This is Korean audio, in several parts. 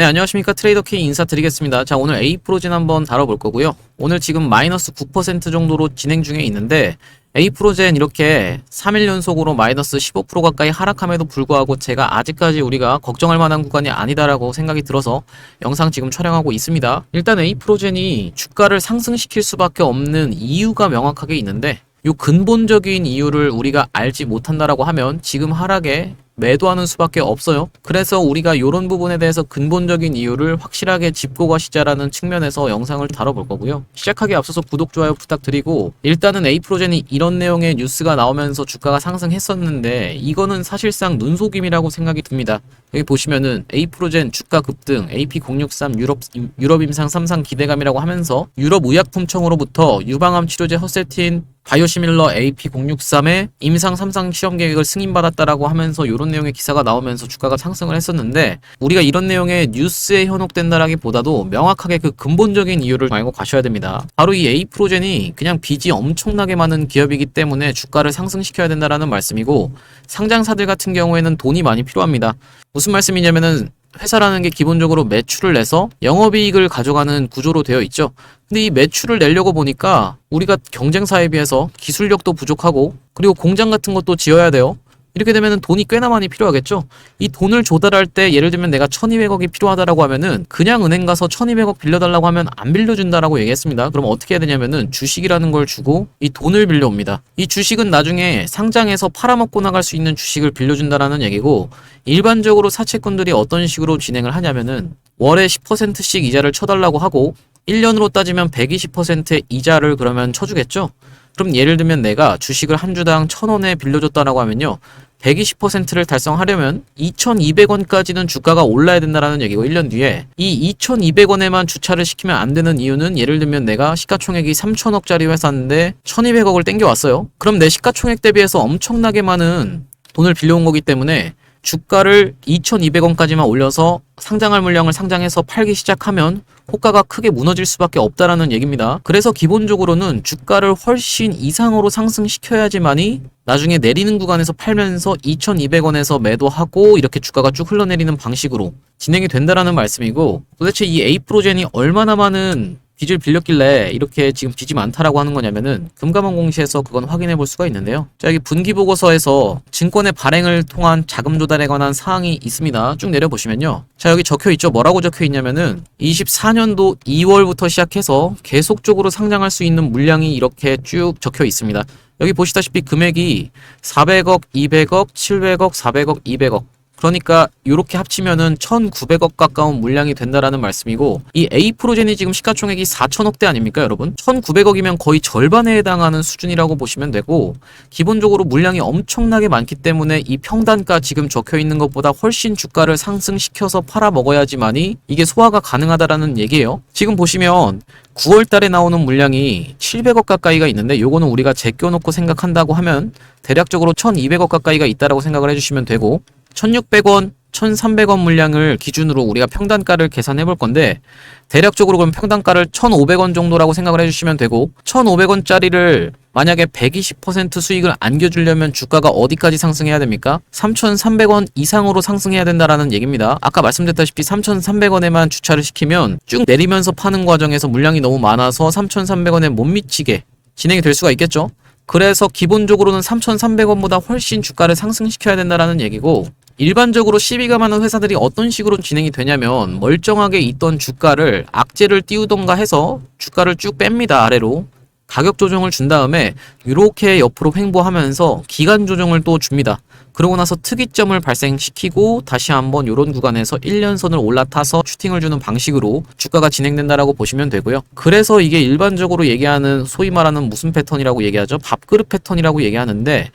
네, 안녕하십니까. 트레이더 K 인사드리겠습니다. 자, 오늘 A프로젠 한번 다뤄볼 거고요. 오늘 지금 마이너스 9% 정도로 진행 중에 있는데, A프로젠 이렇게 3일 연속으로 마이너스 15% 가까이 하락함에도 불구하고 제가 아직까지 우리가 걱정할 만한 구간이 아니다라고 생각이 들어서 영상 지금 촬영하고 있습니다. 일단 A프로젠이 주가를 상승시킬 수밖에 없는 이유가 명확하게 있는데, 요 근본적인 이유를 우리가 알지 못한다라고 하면 지금 하락에 매도하는 수밖에 없어요. 그래서 우리가 이런 부분에 대해서 근본적인 이유를 확실하게 짚고 가시자라는 측면에서 영상을 다뤄볼 거고요. 시작하기에 앞서서 구독, 좋아요 부탁드리고, 일단은 A프로젠이 이런 내용의 뉴스가 나오면서 주가가 상승했었는데 이거는 사실상 눈속임이라고 생각이 듭니다. 여기 보시면은 A프로젠 주가 급등, AP063 유럽 임상 3상 기대감이라고 하면서 유럽 의약품청으로부터 유방암 치료제 허세틴 바이오시밀러 AP063의 임상 3상 시험 계획을 승인받았다라고 하면서 이런 내용의 기사가 나오면서 주가가 상승을 했었는데, 우리가 이런 내용의 뉴스에 현혹된다라기보다도 명확하게 그 근본적인 이유를 알고 가셔야 됩니다. 바로 이 A프로젠이 그냥 빚이 엄청나게 많은 기업이기 때문에 주가를 상승시켜야 된다라는 말씀이고, 상장사들 같은 경우에는 돈이 많이 필요합니다. 무슨 말씀이냐면은 회사라는 게 기본적으로 매출을 내서 영업이익을 가져가는 구조로 되어 있죠. 근데 이 매출을 내려고 보니까 우리가 경쟁사에 비해서 기술력도 부족하고, 그리고 공장 같은 것도 지어야 돼요. 이렇게 되면은 돈이 꽤나 많이 필요하겠죠. 이 돈을 조달할 때 예를 들면 내가 1200억이 필요하다라고 하면은 그냥 은행 가서 1200억 빌려달라고 하면 안 빌려준다라고 얘기했습니다. 그럼 어떻게 해야 되냐면은 주식이라는 걸 주고 이 돈을 빌려옵니다. 이 주식은 나중에 상장해서 팔아먹고 나갈 수 있는 주식을 빌려준다라는 얘기고, 일반적으로 사채꾼들이 어떤 식으로 진행을 하냐면은 월에 10%씩 이자를 쳐달라고 하고 1년으로 따지면 120%의 이자를 그러면 쳐주겠죠. 그럼 예를 들면 내가 주식을 한 주당 1,000원에 빌려줬다라고 하면요, 120%를 달성하려면 2,200원까지는 주가가 올라야 된다라는 얘기고, 1년 뒤에 이 2,200원에만 주차를 시키면 안 되는 이유는, 예를 들면 내가 시가총액이 3,000억짜리 회사인데 1,200억을 땡겨왔어요. 그럼 내 시가총액 대비해서 엄청나게 많은 돈을 빌려온 거기 때문에 주가를 2,200원까지만 올려서 상장할 물량을 상장해서 팔기 시작하면 호가가 크게 무너질 수밖에 없다라는 얘기입니다. 그래서 기본적으로는 주가를 훨씬 이상으로 상승시켜야지만이 나중에 내리는 구간에서 팔면서 2,200원에서 매도하고 이렇게 주가가 쭉 흘러내리는 방식으로 진행이 된다라는 말씀이고, 도대체 이 A프로젠이 얼마나 많은 빚을 빌렸길래 이렇게 지금 빚이 많다라고 하는 거냐면은 금감원 공시에서 그건 확인해 볼 수가 있는데요. 자, 여기 분기보고서에서 증권의 발행을 통한 자금 조달에 관한 사항이 있습니다. 쭉 내려보시면요. 자, 여기 적혀 있죠. 뭐라고 적혀 있냐면은 24년도 2월부터 시작해서 계속적으로 상장할 수 있는 물량이 이렇게 쭉 적혀 있습니다. 여기 보시다시피 금액이 400억, 200억, 700억, 400억, 200억. 그러니까 이렇게 합치면은 1,900억 가까운 물량이 된다라는 말씀이고, 이 A프로젠이 지금 시가총액이 4,000억대 아닙니까, 여러분? 1,900억이면 거의 절반에 해당하는 수준이라고 보시면 되고, 기본적으로 물량이 엄청나게 많기 때문에 이 평단가 지금 적혀 있는 것보다 훨씬 주가를 상승시켜서 팔아 먹어야지만이 이게 소화가 가능하다라는 얘기예요. 지금 보시면 9월 달에 나오는 물량이 700억 가까이가 있는데, 요거는 우리가 제껴놓고 생각한다고 하면 대략적으로 1,200억 가까이가 있다라고 생각을 해주시면 되고, 1,600원, 1,300원 물량을 기준으로 우리가 평단가를 계산해 볼 건데, 대략적으로 그럼 평단가를 1,500원 정도라고 생각을 해주시면 되고, 1,500원짜리를 만약에 120% 수익을 안겨주려면 주가가 어디까지 상승해야 됩니까? 3,300원 이상으로 상승해야 된다라는 얘기입니다. 아까 말씀드렸다시피 3,300원에만 주차를 시키면 쭉 내리면서 파는 과정에서 물량이 너무 많아서 3,300원에 못 미치게 진행이 될 수가 있겠죠. 그래서 기본적으로는 3,300원보다 훨씬 주가를 상승시켜야 된다라는 얘기고, 일반적으로 시비가 많은 회사들이 어떤 식으로 진행이 되냐면 멀쩡하게 있던 주가를 악재를 띄우던가 해서 주가를 쭉 뺍니다. 아래로 가격 조정을 준 다음에 이렇게 옆으로 횡보하면서 기간 조정을 또 줍니다. 그러고 나서 특이점을 발생시키고 다시 한번 이런 구간에서 1년선을 올라타서 슈팅을 주는 방식으로 주가가 진행된다라고 보시면 되고요. 그래서 이게 일반적으로 얘기하는 소위 말하는 무슨 패턴이라고 얘기하죠? 밥그릇 패턴이라고 얘기하는데,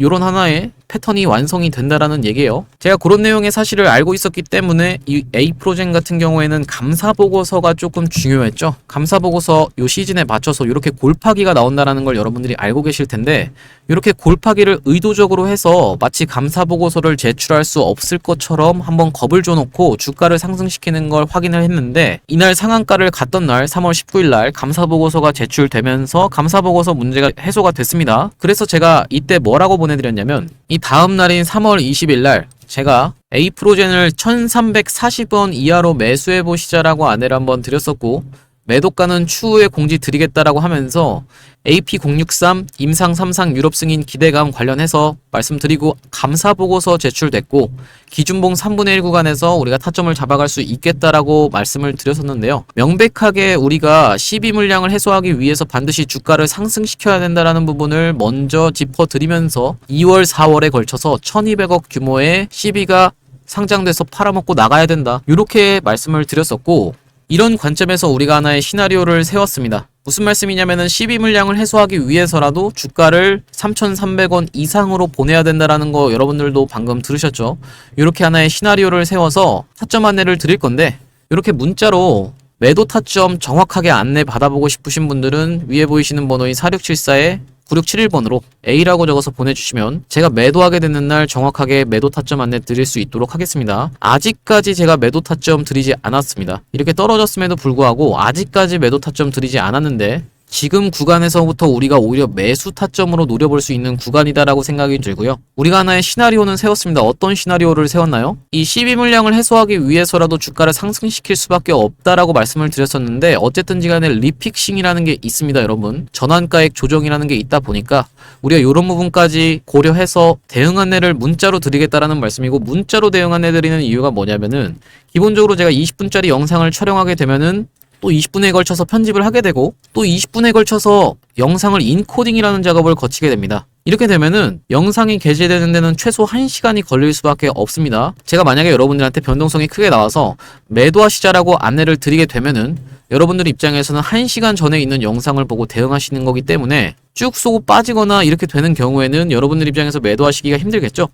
요런 하나의 패턴이 완성이 된다라는 얘기예요. 제가 그런 내용의 사실을 알고 있었기 때문에 이 A프로젠 같은 경우에는 감사보고서가 조금 중요했죠. 감사보고서 요 시즌에 맞춰서 이렇게 골파기가 나온다라는 걸 여러분들이 알고 계실 텐데, 이렇게 골파기를 의도적으로 해서 마치 감사보고서를 제출할 수 없을 것처럼 한번 겁을 줘놓고 주가를 상승시키는 걸 확인을 했는데, 이날 상한가를 갔던 날 3월 19일 날 감사보고서가 제출되면서 감사보고서 문제가 해소가 됐습니다. 그래서 제가 이때 뭐라고 보내드렸냐면, 이 다음 날인 3월 20일 날 제가 A프로젠을 1340원 이하로 매수해보시자라고 안내를 한번 드렸었고, 매도가는 추후에 공지 드리겠다라고 하면서 AP063 임상 3상 유럽 승인 기대감 관련해서 말씀드리고 감사보고서 제출됐고, 기준봉 3분의 1 구간에서 우리가 타점을 잡아갈 수 있겠다라고 말씀을 드렸었는데요. 명백하게 우리가 시비 물량을 해소하기 위해서 반드시 주가를 상승시켜야 된다라는 부분을 먼저 짚어드리면서 2월, 4월에 걸쳐서 1200억 규모의 시비가 상장돼서 팔아먹고 나가야 된다, 이렇게 말씀을 드렸었고, 이런 관점에서 우리가 하나의 시나리오를 세웠습니다. 무슨 말씀이냐면은 시비 물량을 해소하기 위해서라도 주가를 3,300원 이상으로 보내야 된다라는 거 여러분들도 방금 들으셨죠? 이렇게 하나의 시나리오를 세워서 타점 안내를 드릴 건데, 이렇게 문자로 매도 타점 정확하게 안내 받아보고 싶으신 분들은 위에 보이시는 번호인 4674에 9671번으로 A라고 적어서 보내주시면 제가 매도하게 되는 날 정확하게 매도 타점 안내 드릴 수 있도록 하겠습니다. 아직까지 제가 매도 타점 드리지 않았습니다. 이렇게 떨어졌음에도 불구하고 아직까지 매도 타점 드리지 않았는데, 지금 구간에서부터 우리가 오히려 매수 타점으로 노려볼 수 있는 구간이다라고 생각이 들고요. 우리가 하나의 시나리오는 세웠습니다. 어떤 시나리오를 세웠나요? 이 시비 물량을 해소하기 위해서라도 주가를 상승시킬 수밖에 없다라고 말씀을 드렸었는데, 어쨌든지 간에 리픽싱이라는 게 있습니다, 여러분. 전환가액 조정이라는 게 있다 보니까 우리가 이런 부분까지 고려해서 대응 안내를 문자로 드리겠다라는 말씀이고, 문자로 대응 안내 드리는 이유가 뭐냐면은, 기본적으로 제가 20분짜리 영상을 촬영하게 되면은 또 20분에 걸쳐서 편집을 하게 되고, 또 20분에 걸쳐서 영상을 인코딩이라는 작업을 거치게 됩니다. 이렇게 되면은 영상이 게재되는 데는 최소 1시간이 걸릴 수밖에 없습니다. 제가 만약에 여러분들한테 변동성이 크게 나와서 매도하시자라고 안내를 드리게 되면은 여러분들 입장에서는 1시간 전에 있는 영상을 보고 대응하시는 거기 때문에 쭉 쏘고 빠지거나 이렇게 되는 경우에는 여러분들 입장에서 매도하시기가 힘들겠죠.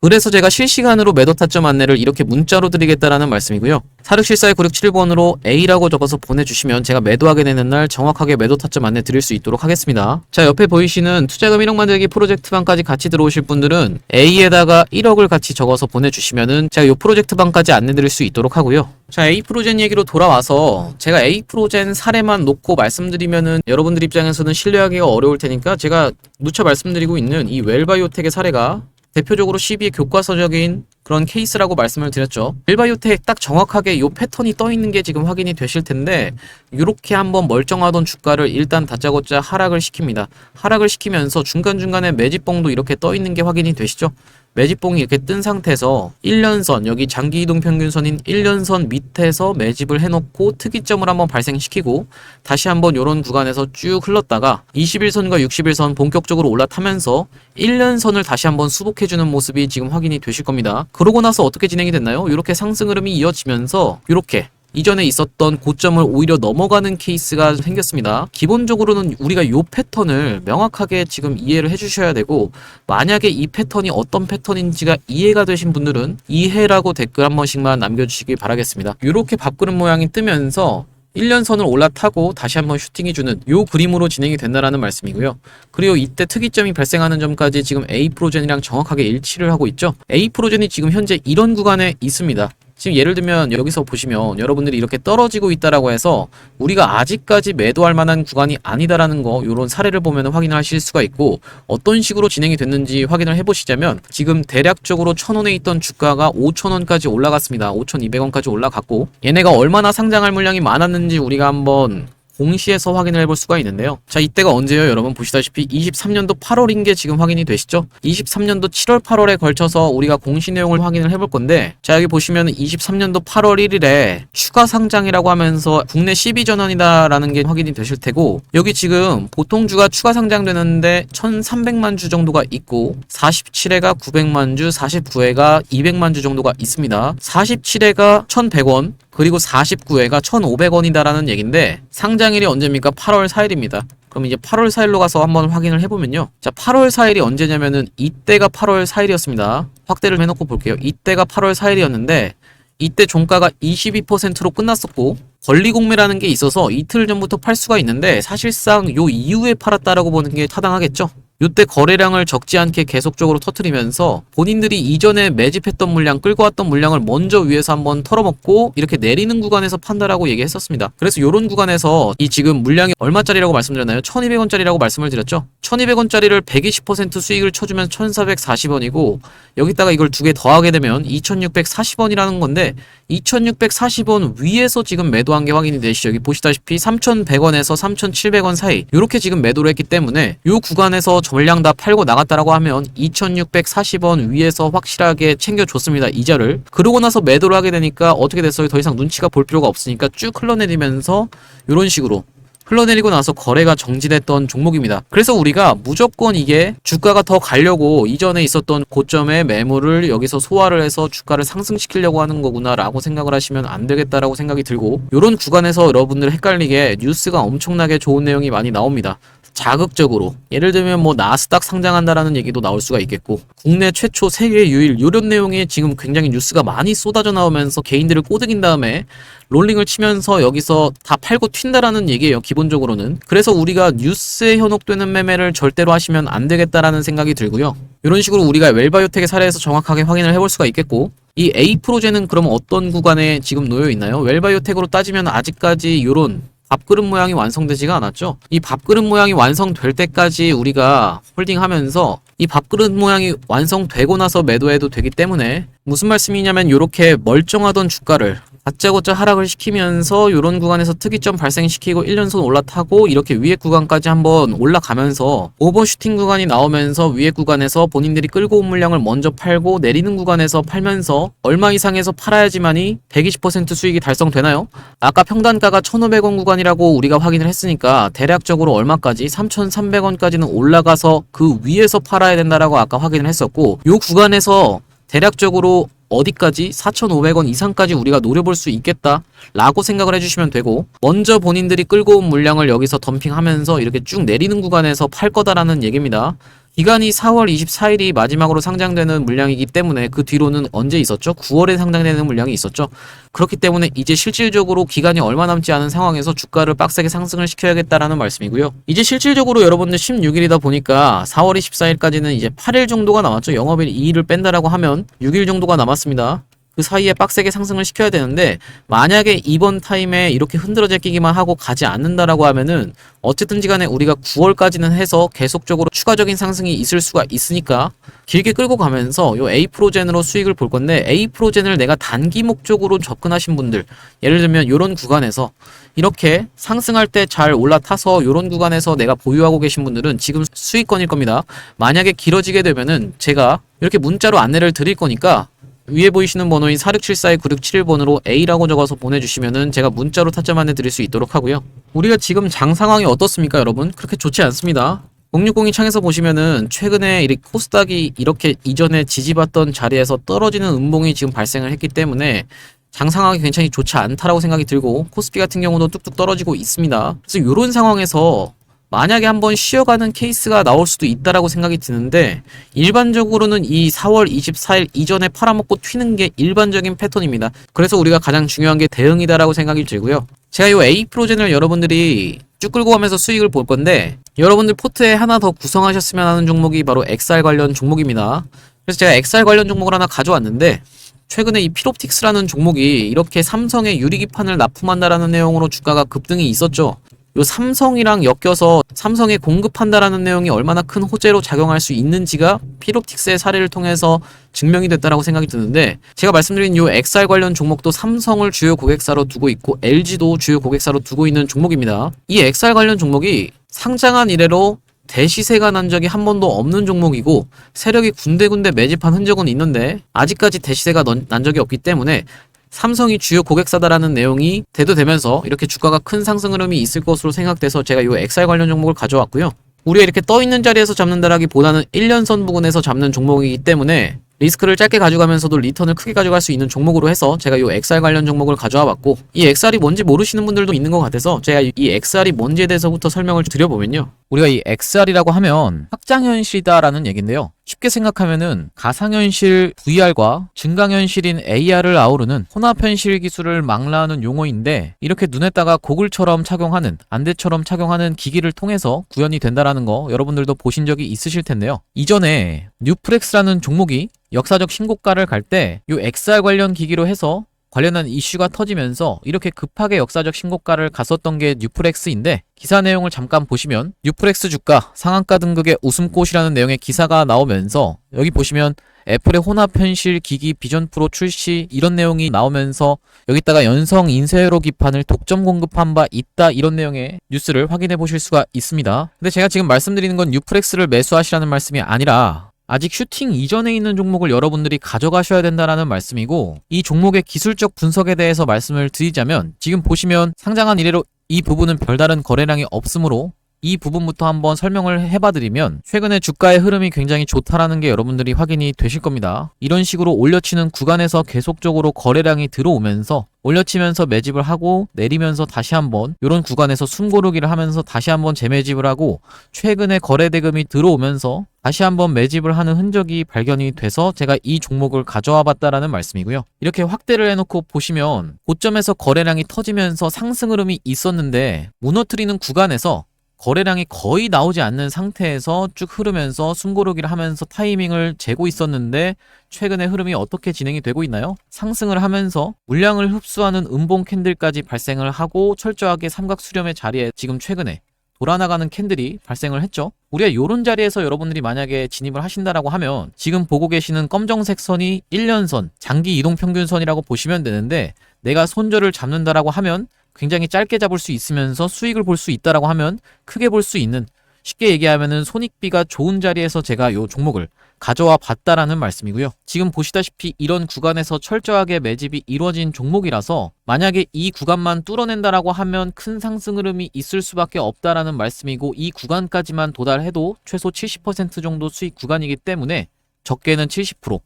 그래서 제가 실시간으로 매도 타점 안내를 이렇게 문자로 드리겠다라는 말씀이고요. 4674에 9671번으로 A라고 적어서 보내주시면 제가 매도하게 되는 날 정확하게 매도 타점 안내 드릴 수 있도록 하겠습니다. 자, 옆에 보이시는 투자금 1억 만들기 프로젝트방까지 같이 들어오실 분들은 A에다가 1억을 같이 적어서 보내주시면은 제가 이 프로젝트방까지 안내 드릴 수 있도록 하고요. 자, A프로젠 얘기로 돌아와서 제가 A프로젠 사례만 놓고 말씀드리면은 여러분들 입장에서는 신뢰하기가 어려울 테니까 제가 누차 말씀드리고 있는 이 웰바이오텍의 사례가 대표적으로 시비의 교과서적인 그런 케이스라고 말씀을 드렸죠. 웰바이오텍 딱 정확하게 요 패턴이 떠 있는 게 지금 확인이 되실 텐데, 이렇게 한번 멀쩡하던 주가를 일단 다짜고짜 하락을 시킵니다. 하락을 시키면서 중간중간에 매집봉도 이렇게 떠 있는 게 확인이 되시죠? 매집봉이 이렇게 뜬 상태에서 1년선, 여기 장기 이동 평균선인 1년선 밑에서 매집을 해놓고 특이점을 한번 발생시키고 다시 한번 요런 구간에서 쭉 흘렀다가 21선과 61선 본격적으로 올라타면서 1년선을 다시 한번 수복해주는 모습이 지금 확인이 되실 겁니다. 그러고 나서 어떻게 진행이 됐나요? 이렇게 상승 흐름이 이어지면서 이렇게 이전에 있었던 고점을 오히려 넘어가는 케이스가 생겼습니다. 기본적으로는 우리가 이 패턴을 명확하게 지금 이해를 해주셔야 되고, 만약에 이 패턴이 어떤 패턴인지가 이해가 되신 분들은 이해라고 댓글 한 번씩만 남겨주시기 바라겠습니다. 이렇게 밥그릇 모양이 뜨면서 1년선을 올라타고 다시 한번 슈팅해주는 요 그림으로 진행이 된다라는 말씀이고요. 그리고 이때 특이점이 발생하는 점까지 지금 A프로젠이랑 정확하게 일치를 하고 있죠. A프로젠이 지금 현재 이런 구간에 있습니다. 지금 예를 들면 여기서 보시면 여러분들이 이렇게 떨어지고 있다라고 해서 우리가 아직까지 매도할 만한 구간이 아니다라는 거, 요런 사례를 보면 확인을 하실 수가 있고, 어떤 식으로 진행이 됐는지 확인을 해보시자면 지금 대략적으로 1,000원에 있던 주가가 5,000원까지 올라갔습니다. 5,200원까지 올라갔고, 얘네가 얼마나 상장할 물량이 많았는지 우리가 한번 공시에서 확인을 해볼 수가 있는데요. 자, 이때가 언제요? 여러분 보시다시피 23년도 8월인 게 지금 확인이 되시죠? 23년도 7월, 8월에 걸쳐서 우리가 공시 내용을 확인을 해볼 건데, 자, 여기 보시면 23년도 8월 1일에 추가 상장이라고 하면서 국내 12전환이다라는 게 확인이 되실 테고, 여기 지금 보통주가 추가 상장되는데 1,300만 주 정도가 있고 47회가 900만 주, 49회가 200만 주 정도가 있습니다. 47회가 1,100원, 그리고 49회가 1,500원이다라는 얘긴데, 상장일이 언제입니까? 8월 4일입니다. 그럼 이제 8월 4일로 가서 한번 확인을 해보면요. 자, 8월 4일이 언제냐면은 이때가 8월 4일이었습니다. 확대를 해놓고 볼게요. 이때가 8월 4일이었는데 이때 종가가 22%로 끝났었고, 권리공매라는 게 있어서 이틀 전부터 팔 수가 있는데 사실상 요 이후에 팔았다라고 보는 게 타당하겠죠. 이때 거래량을 적지 않게 계속적으로 터트리면서 본인들이 이전에 매집했던 물량, 끌고 왔던 물량을 먼저 위에서 한번 털어먹고 이렇게 내리는 구간에서 판다라고 얘기했었습니다. 그래서 이런 구간에서 이 지금 물량이 얼마짜리라고 말씀드렸나요? 1200원짜리라고 말씀을 드렸죠. 1200원짜리를 120% 수익을 쳐주면 1440원이고 여기다가 이걸 두 개 더하게 되면 2640원이라는 건데 2640원 위에서 지금 매도한 게 확인이 되시죠. 여기 보시다시피 3100원에서 3700원 사이 이렇게 지금 매도를 했기 때문에 이 구간에서 전량 다 팔고 나갔다라고 하면 2640원 위에서 확실하게 챙겨줬습니다. 이자를. 그러고 나서 매도를 하게 되니까 어떻게 됐어요? 더 이상 눈치가 볼 필요가 없으니까 쭉 흘러내리면서 이런 식으로 흘러내리고 나서 거래가 정지됐던 종목입니다. 그래서 우리가 무조건 이게 주가가 더 가려고 이전에 있었던 고점의 매물을 여기서 소화를 해서 주가를 상승시키려고 하는 거구나 라고 생각을 하시면 안 되겠다라고 생각이 들고 이런 구간에서 여러분들 헷갈리게 뉴스가 엄청나게 좋은 내용이 많이 나옵니다. 자극적으로 예를 들면 뭐 나스닥 상장한다라는 얘기도 나올 수가 있겠고 국내 최초 세계 유일 이런 내용이 지금 굉장히 뉴스가 많이 쏟아져 나오면서 개인들을 꼬드긴 다음에 롤링을 치면서 여기서 다 팔고 튄다라는 얘기예요. 기본적으로는. 그래서 우리가 뉴스에 현혹되는 매매를 절대로 하시면 안 되겠다라는 생각이 들고요. 이런 식으로 우리가 웰바이오텍의 사례에서 정확하게 확인을 해볼 수가 있겠고 이 A 프로제는 그럼 어떤 구간에 지금 놓여 있나요? 웰바이오텍으로 따지면 아직까지 이런 밥그릇 모양이 완성되지가 않았죠. 이 밥그릇 모양이 완성될 때까지 우리가 홀딩하면서 이 밥그릇 모양이 완성되고 나서 매도해도 되기 때문에 무슨 말씀이냐면 이렇게 멀쩡하던 주가를 다짜고짜 하락을 시키면서 이런 구간에서 특이점 발생시키고 1년선 올라타고 이렇게 위에 구간까지 한번 올라가면서 오버슈팅 구간이 나오면서 위에 구간에서 본인들이 끌고 온 물량을 먼저 팔고 내리는 구간에서 팔면서 얼마 이상에서 팔아야지만이 120% 수익이 달성되나요? 아까 평단가가 1,500원 구간이라고 우리가 확인을 했으니까 대략적으로 얼마까지? 3,300원까지는 올라가서 그 위에서 팔아야 된다라고 아까 확인을 했었고 이 구간에서 대략적으로 어디까지 4,500원 이상까지 우리가 노려볼 수 있겠다 라고 생각을 해주시면 되고 먼저 본인들이 끌고 온 물량을 여기서 덤핑하면서 이렇게 쭉 내리는 구간에서 팔 거다라는 얘기입니다. 기간이 4월 24일이 마지막으로 상장되는 물량이기 때문에 그 뒤로는 언제 있었죠? 9월에 상장되는 물량이 있었죠. 그렇기 때문에 이제 실질적으로 기간이 얼마 남지 않은 상황에서 주가를 빡세게 상승을 시켜야겠다라는 말씀이고요. 이제 실질적으로 여러분들 16일이다 보니까 4월 24일까지는 이제 8일 정도가 남았죠. 영업일 2일을 뺀다라고 하면 6일 정도가 남았습니다. 그 사이에 빡세게 상승을 시켜야 되는데 만약에 이번 타임에 이렇게 흔들어 제끼기만 하고 가지 않는다라고 하면은 어쨌든지 간에 우리가 9월까지는 해서 계속적으로 추가적인 상승이 있을 수가 있으니까 길게 끌고 가면서 요 A 프로젠으로 수익을 볼 건데 A 프로젠을 내가 단기 목적으로 접근하신 분들 예를 들면 요런 구간에서 이렇게 상승할 때 잘 올라타서 요런 구간에서 내가 보유하고 계신 분들은 지금 수익권일 겁니다. 만약에 길어지게 되면은 제가 이렇게 문자로 안내를 드릴 거니까 위에 보이시는 번호인 4674-9671번으로 A라고 적어서 보내주시면은 제가 문자로 타점 안내 드릴 수 있도록 하고요. 우리가 지금 장 상황이 어떻습니까, 여러분? 그렇게 좋지 않습니다. 0602 창에서 보시면은 최근에 이 코스닥이 이렇게 이전에 지지받던 자리에서 떨어지는 음봉이 지금 발생을 했기 때문에 장 상황이 굉장히 좋지 않다라고 생각이 들고 코스피 같은 경우도 뚝뚝 떨어지고 있습니다. 그래서 이런 상황에서 만약에 한번 쉬어가는 케이스가 나올 수도 있다라고 생각이 드는데 일반적으로는 이 4월 24일 이전에 팔아먹고 튀는 게 일반적인 패턴입니다. 그래서 우리가 가장 중요한 게 대응이다라고 생각이 들고요. 제가 이 A 프로젠을 여러분들이 쭉 끌고 가면서 수익을 볼 건데 여러분들 포트에 하나 더 구성하셨으면 하는 종목이 바로 XR 관련 종목입니다. 그래서 제가 XR 관련 종목을 하나 가져왔는데 최근에 이 필옵틱스라는 종목이 이렇게 삼성의 유리기판을 납품한다라는 내용으로 주가가 급등이 있었죠. 요 삼성이랑 엮여서 삼성에 공급한다라는 내용이 얼마나 큰 호재로 작용할 수 있는지가 필옵틱스의 사례를 통해서 증명이 됐다라고 생각이 드는데 제가 말씀드린 요 XR 관련 종목도 삼성을 주요 고객사로 두고 있고 LG도 주요 고객사로 두고 있는 종목입니다. 이 XR 관련 종목이 상장한 이래로 대시세가 난 적이 한 번도 없는 종목이고 세력이 군데군데 매집한 흔적은 있는데 아직까지 대시세가 난 적이 없기 때문에 삼성이 주요 고객사다라는 내용이 대두되면서 이렇게 주가가 큰 상승 흐름이 있을 것으로 생각돼서 제가 이 XR 관련 종목을 가져왔고요. 우리가 이렇게 떠있는 자리에서 잡는다라기보다는 1년선 부근에서 잡는 종목이기 때문에 리스크를 짧게 가져가면서도 리턴을 크게 가져갈 수 있는 종목으로 해서 제가 이 XR 관련 종목을 가져와 봤고 이 XR이 뭔지 모르시는 분들도 있는 것 같아서 제가 이 XR이 뭔지에 대해서부터 설명을 드려보면요. 우리가 이 XR이라고 하면 확장현실이다라는 얘기인데요. 쉽게 생각하면은 가상현실 VR과 증강현실인 AR을 아우르는 혼합현실 기술을 망라하는 용어인데, 이렇게 눈에다가 고글처럼 착용하는, 안대처럼 착용하는 기기를 통해서 구현이 된다라는 거 여러분들도 보신 적이 있으실 텐데요. 이전에 뉴프렉스라는 종목이 역사적 신고가를 갈 때 이 XR 관련 기기로 해서 관련한 이슈가 터지면서 이렇게 급하게 역사적 신고가를 갔었던 게 뉴프렉스인데, 기사 내용을 잠깐 보시면 뉴프렉스 주가 상한가 등극의 웃음꽃이라는 내용의 기사가 나오면서 여기 보시면 애플의 혼합현실 기기 비전 프로 출시 이런 내용이 나오면서 여기다가 연성 인쇄로 기판을 독점 공급한 바 있다 이런 내용의 뉴스를 확인해 보실 수가 있습니다. 근데 제가 지금 말씀드리는 건 뉴프렉스를 매수하시라는 말씀이 아니라 아직 슈팅 이전에 있는 종목을 여러분들이 가져가셔야 된다라는 말씀이고, 이 종목의 기술적 분석에 대해서 말씀을 드리자면 지금 보시면 상장한 이래로 이 부분은 별다른 거래량이 없으므로 이 부분부터 한번 설명을 해봐드리면, 최근에 주가의 흐름이 굉장히 좋다라는 게 여러분들이 확인이 되실 겁니다. 이런 식으로 올려치는 구간에서 계속적으로 거래량이 들어오면서 올려치면서 매집을 하고 내리면서 다시 한번 이런 구간에서 숨고르기를 하면서 다시 한번 재매집을 하고, 최근에 거래 대금이 들어오면서 다시 한번 매집을 하는 흔적이 발견이 돼서 제가 이 종목을 가져와 봤다라는 말씀이고요. 이렇게 확대를 해놓고 보시면 고점에서 거래량이 터지면서 상승 흐름이 있었는데 무너뜨리는 구간에서 거래량이 거의 나오지 않는 상태에서 쭉 흐르면서 숨고르기를 하면서 타이밍을 재고 있었는데, 최근에 흐름이 어떻게 진행이 되고 있나요? 상승을 하면서 물량을 흡수하는 음봉 캔들까지 발생을 하고 철저하게 삼각 수렴의 자리에 지금 최근에 돌아나가는 캔들이 발생을 했죠. 우리가 요런 자리에서 여러분들이 만약에 진입을 하신다라고 하면 지금 보고 계시는 검정색 선이 1년선, 장기 이동평균선이라고 보시면 되는데, 내가 손절을 잡는다라고 하면 굉장히 짧게 잡을 수 있으면서 수익을 볼 수 있다라고 하면 크게 볼 수 있는, 쉽게 얘기하면은 손익비가 좋은 자리에서 제가 요 종목을 가져와 봤다라는 말씀이고요. 지금 보시다시피 이런 구간에서 철저하게 매집이 이루어진 종목이라서 만약에 이 구간만 뚫어낸다라고 하면 큰 상승 흐름이 있을 수밖에 없다라는 말씀이고, 이 구간까지만 도달해도 최소 70% 정도 수익 구간이기 때문에 적게는 70%,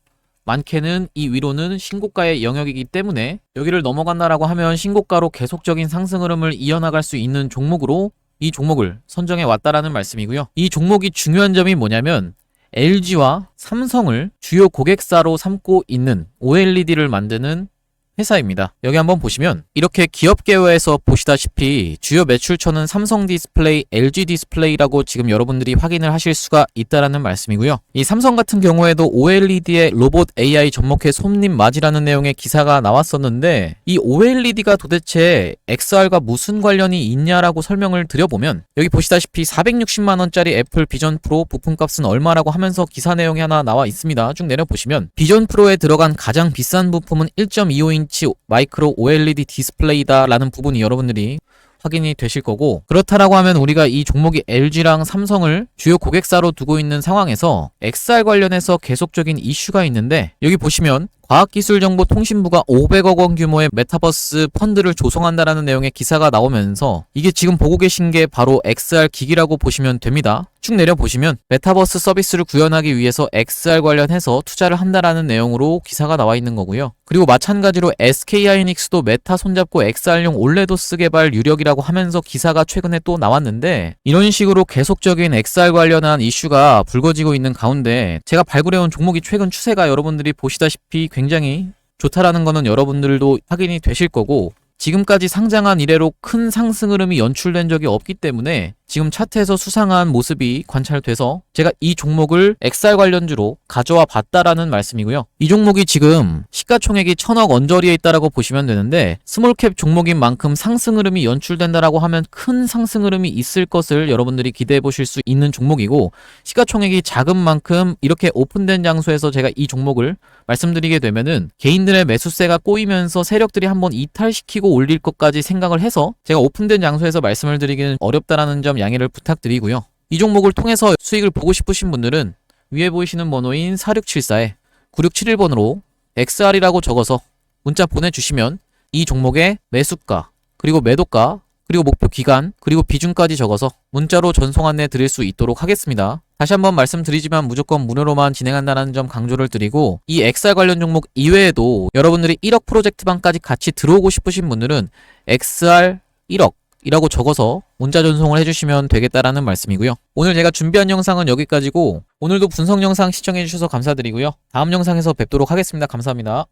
많게는 이 위로는 신고가의 영역이기 때문에 여기를 넘어간다라고 하면 신고가로 계속적인 상승 흐름을 이어나갈 수 있는 종목으로 이 종목을 선정해 왔다라는 말씀이고요. 이 종목이 중요한 점이 뭐냐면 LG와 삼성을 주요 고객사로 삼고 있는 OLED를 만드는 회사입니다. 여기 한번 보시면 이렇게 기업계열에서 보시다시피 주요 매출처는 삼성 디스플레이, LG 디스플레이라고 지금 여러분들이 확인을 하실 수가 있다라는 말씀이고요. 이 삼성 같은 경우에도 OLED의 로봇 AI 접목해 손님 맞이라는 내용의 기사가 나왔었는데, 이 OLED가 도대체 XR과 무슨 관련이 있냐라고 설명을 드려보면, 여기 보시다시피 460만원짜리 애플 비전 프로 부품값은 얼마라고 하면서 기사 내용이 하나 나와 있습니다. 쭉 내려보시면 비전 프로에 들어간 가장 비싼 부품은 1.25인치 마이크로 OLED 디스플레이다 라는 부분이 여러분들이 확인이 되실 거고, 그렇다라고 하면 우리가 이 종목이 LG랑 삼성을 주요 고객사로 두고 있는 상황에서 XR 관련해서 계속적인 이슈가 있는데, 여기 보시면 과학기술정보통신부가 500억 원 규모의 메타버스 펀드를 조성한다라는 내용의 기사가 나오면서 이게 지금 보고 계신 게 바로 XR 기기라고 보시면 됩니다. 쭉 내려보시면 메타버스 서비스를 구현하기 위해서 XR 관련해서 투자를 한다라는 내용으로 기사가 나와 있는 거고요. 그리고 마찬가지로 SK하이닉스도 메타 손잡고 XR용 올레도스 개발 유력이라고 하면서 기사가 최근에 또 나왔는데, 이런 식으로 계속적인 XR 관련한 이슈가 불거지고 있는 가운데 제가 발굴해온 종목이 최근 추세가 여러분들이 보시다시피 굉장히 좋다라는 거는 여러분들도 확인이 되실 거고, 지금까지 상장한 이래로 큰 상승 흐름이 연출된 적이 없기 때문에 지금 차트에서 수상한 모습이 관찰돼서 제가 이 종목을 XR 관련주로 가져와 봤다라는 말씀이고요. 이 종목이 지금 시가총액이 1000억 언저리에 있다라고 보시면 되는데, 스몰캡 종목인 만큼 상승 흐름이 연출된다라고 하면 큰 상승 흐름이 있을 것을 여러분들이 기대해 보실 수 있는 종목이고, 시가총액이 작은 만큼 이렇게 오픈된 장소에서 제가 이 종목을 말씀드리게 되면은 개인들의 매수세가 꼬이면서 세력들이 한번 이탈시키고 올릴 것까지 생각을 해서 제가 오픈된 장소에서 말씀을 드리기는 어렵다라는 점 양해를 부탁드리고요. 이 종목을 통해서 수익을 보고 싶으신 분들은 위에 보이시는 번호인 4674에 9671번으로 XR이라고 적어서 문자 보내주시면 이 종목의 매수가, 그리고 매도가, 그리고 목표 기간, 그리고 비중까지 적어서 문자로 전송 안내 드릴 수 있도록 하겠습니다. 다시 한번 말씀드리지만 무조건 무료로만 진행한다는 점 강조를 드리고, 이 XR 관련 종목 이외에도 여러분들이 1억 프로젝트방까지 같이 들어오고 싶으신 분들은 XR 1억 이라고 적어서 문자 전송을 해주시면 되겠다라는 말씀이고요. 오늘 제가 준비한 영상은 여기까지고 오늘도 분석 영상 시청해주셔서 감사드리고요. 다음 영상에서 뵙도록 하겠습니다. 감사합니다.